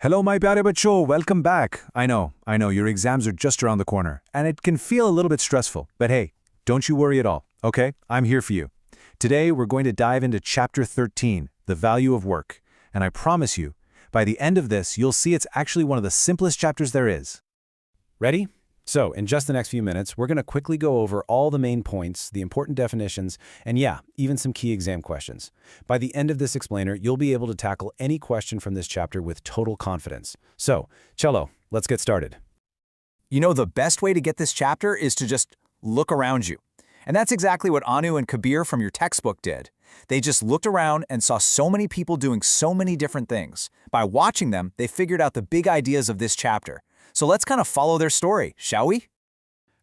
Hello, my pyare bachcho. Welcome back. I know, your exams are just around the corner, and it can feel a little bit stressful. But hey, don't you worry at all, okay? I'm here for you. Today, we're going to dive into Chapter 13, The Value of Work. And I promise you, by the end of this, you'll see it's actually one of the simplest chapters there is. Ready? So, in just the next few minutes, we're going to quickly go over all the main points, the important definitions, and yeah, even some key exam questions. By the end of this explainer, you'll be able to tackle any question from this chapter with total confidence. So, Cello, let's get started. You know, the best way to get this chapter is to just look around you. And that's exactly what Anu and Kabir from your textbook did. They just looked around and saw so many people doing so many different things. By watching them, they figured out the big ideas of this chapter. So let's kind of follow their story, shall we?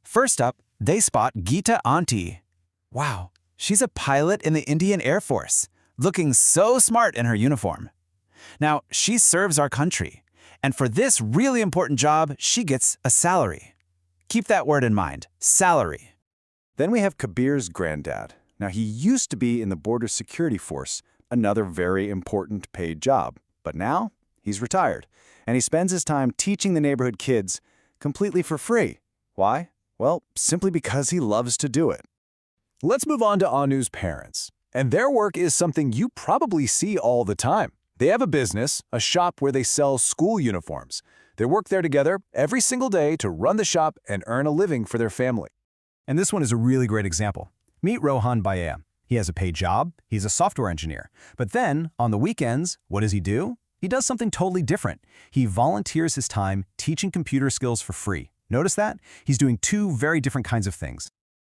First up, they spot Geeta Auntie. Wow, she's a pilot in the Indian Air Force, looking so smart in her uniform. Now, she serves our country, and for this really important job, she gets a salary. Keep that word in mind, salary. Then we have Kabir's granddad. Now, he used to be in the Border Security Force, another very important paid job. But now, he's retired, and he spends his time teaching the neighborhood kids completely for free. Why? Well, simply because he loves to do it. Let's move on to Anu's parents. And their work is something you probably see all the time. They have a business, a shop where they sell school uniforms. They work there together every single day to run the shop and earn a living for their family. And this one is a really great example. Meet Rohan Bhaiya. He has a paid job, he's a software engineer. But then, on the weekends, what does he do? He does something totally different. He volunteers his time teaching computer skills for free. Notice that? He's doing two very different kinds of things.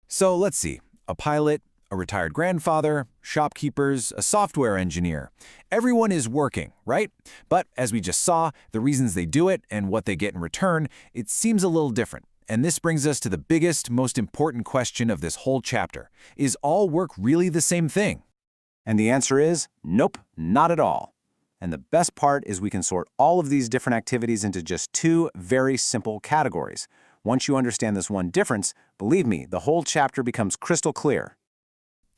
So let's see. A pilot, a retired grandfather, shopkeepers, a software engineer. Everyone is working, right? But as we just saw, the reasons they do it and what they get in return, it seems a little different. And this brings us to the biggest, most important question of this whole chapter. Is all work really the same thing? And the answer is, nope, not at all. And the best part is we can sort all of these different activities into just two very simple categories. Once you understand this one difference, believe me, the whole chapter becomes crystal clear.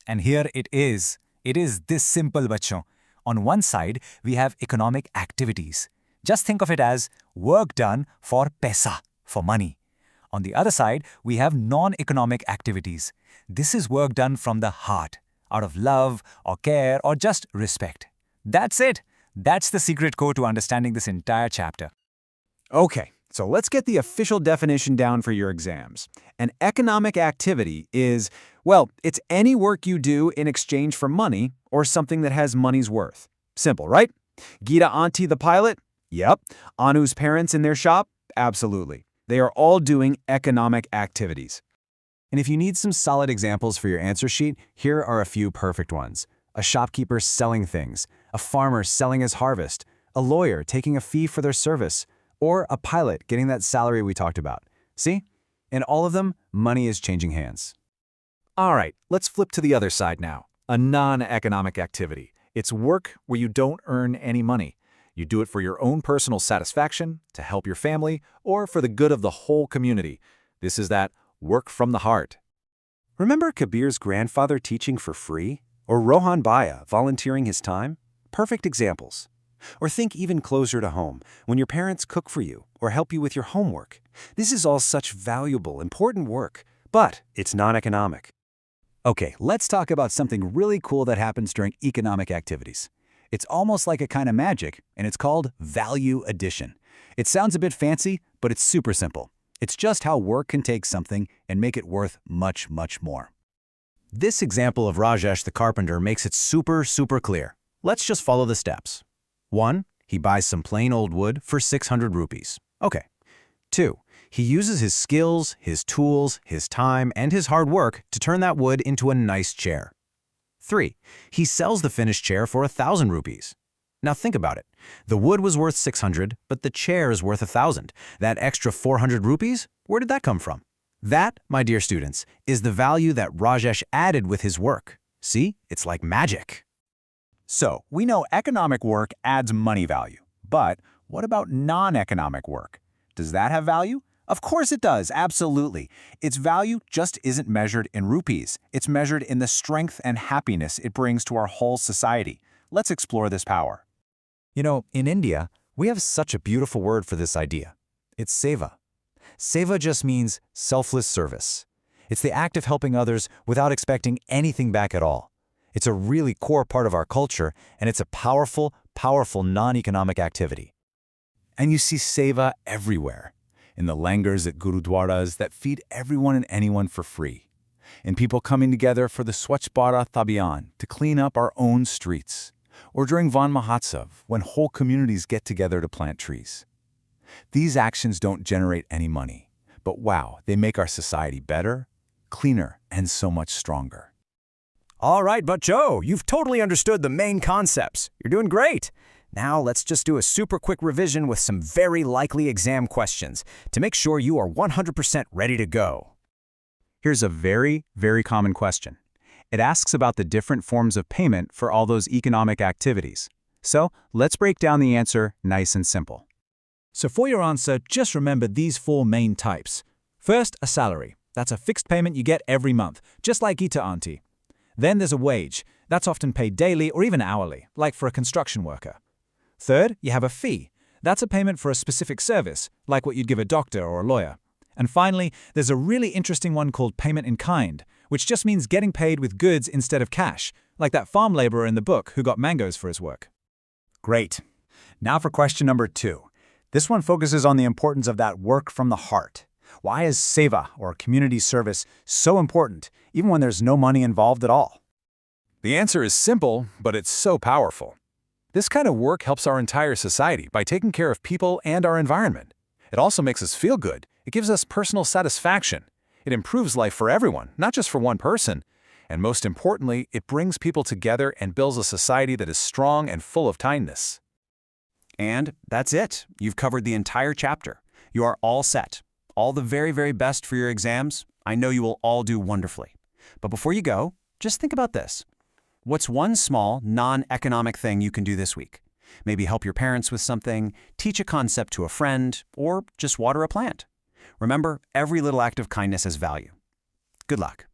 And here it is. It is this simple, bachcho. On one side, we have economic activities. Just think of it as work done for paisa, for money. On the other side, we have non-economic activities. This is work done from the heart, out of love or care or just respect. That's it. That's the secret code to understanding this entire chapter. Okay, so let's get the official definition down for your exams. An economic activity is, well, it's any work you do in exchange for money or something that has money's worth. Simple, right? Geeta Auntie the pilot? Yep. Anu's parents in their shop? Absolutely. They are all doing economic activities. And if you need some solid examples for your answer sheet, here are a few perfect ones. A shopkeeper selling things, a farmer selling his harvest, a lawyer taking a fee for their service, or a pilot getting that salary we talked about. See? In all of them, money is changing hands. All right, let's flip to the other side now. A non-economic activity. It's work where you don't earn any money. You do it for your own personal satisfaction, to help your family, or for the good of the whole community. This is that work from the heart. Remember Kabir's grandfather teaching for free? Or Rohan Bhaiya volunteering his time? Perfect examples. Or think even closer to home, when your parents cook for you or help you with your homework. This is all such valuable, important work, but it's non-economic. Okay, let's talk about something really cool that happens during economic activities. It's almost like a kind of magic, and it's called value addition. It sounds a bit fancy, but it's super simple. It's just how work can take something and make it worth much, much more. This example of Rajesh the carpenter makes it super clear. Let's just follow the steps. 1. He buys some plain old wood for 600 rupees. Okay. 2. He uses his skills, his tools, his time, and his hard work to turn that wood into a nice chair. 3. He sells the finished chair for 1,000 rupees. Now think about it. The wood was worth 600, but the chair is worth 1,000. That extra 400 rupees, where did that come from? That, my dear students, is the value that Rajesh added with his work. See, it's like magic. So, we know economic work adds money value. But what about non-economic work? Does that have value? Of course it does, absolutely. Its value just isn't measured in rupees. It's measured in the strength and happiness it brings to our whole society. Let's explore this power. You know, in India, We have such a beautiful word for this idea. It's Seva. Seva just means selfless service. It's the act of helping others without expecting anything back at all. It's a really core part of our culture, and it's a powerful, powerful non-economic activity. And you see Seva everywhere. In the langars at gurudwaras that feed everyone and anyone for free. In people coming together for the Swachh Bharat Abhiyan to clean up our own streets. Or during Van Mahotsav, when whole communities get together to plant trees. These actions don't generate any money, but wow, they make our society better, cleaner, and so much stronger. All right, Bachcho, you've totally understood the main concepts. You're doing great. Now let's just do a super quick revision with some very likely exam questions to make sure you are 100% ready to go. Here's a very, very common question. It asks about the different forms of payment for all those economic activities. So let's break down the answer nice and simple. So for your answer, just remember these 4 main types. First, a salary. That's a fixed payment you get every month, just like Gita Auntie. Then there's a wage. That's often paid daily or even hourly, like for a construction worker. Third, you have a fee. That's a payment for a specific service, like what you'd give a doctor or a lawyer. And finally, there's a really interesting one called payment in kind, which just means getting paid with goods instead of cash, like that farm laborer in the book who got mangoes for his work. Great. Now for question number 2. This one focuses on the importance of that work from the heart. Why is Seva, or community service, so important, even when there's no money involved at all? The answer is simple, but it's so powerful. This kind of work helps our entire society by taking care of people and our environment. It also makes us feel good. It gives us personal satisfaction. It improves life for everyone, not just for one person. And most importantly, it brings people together and builds a society that is strong and full of kindness. And that's it. You've covered the entire chapter. You are all set. All the very, very best for your exams. I know you will all do wonderfully. But before you go, just think about this. What's one small, non-economic thing you can do this week? Maybe help your parents with something, teach a concept to a friend, or just water a plant. Remember, every little act of kindness has value. Good luck.